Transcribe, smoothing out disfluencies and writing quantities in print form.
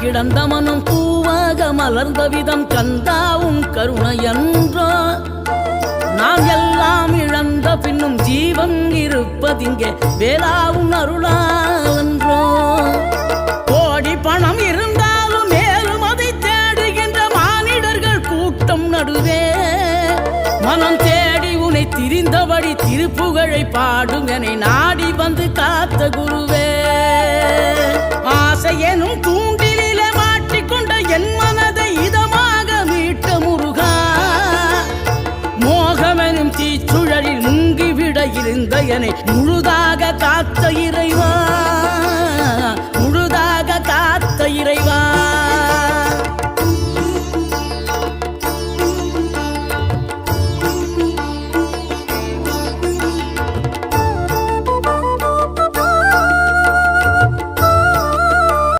கிடந்த மனம் பூவாக மலர்ந்த விதம் கந்தாவும் கருணையன்றோ நாம் எல்லாம் இழந்த பின்னும் ஜீவன் இருப்பதிங்கே வேளாவும் அருளான்றோ கோடி பணம் இருந்தாலும் மேலும் அதை தேடுகின்ற மானிடர்கள் கூட்டம் நடுவே மனம் தேடி உனை திரிந்தபடி திருப்புகழை பாடும் என நாடி வந்து காத்த குருவே ஆசை எனும் தூண்டிலே மாட்டிக்கொண்ட என் மனதை இதமாக மீட்ட முருகா மோகமெனும் தீச்சுழலில் முங்கிவிட இருந்த என்னை முழு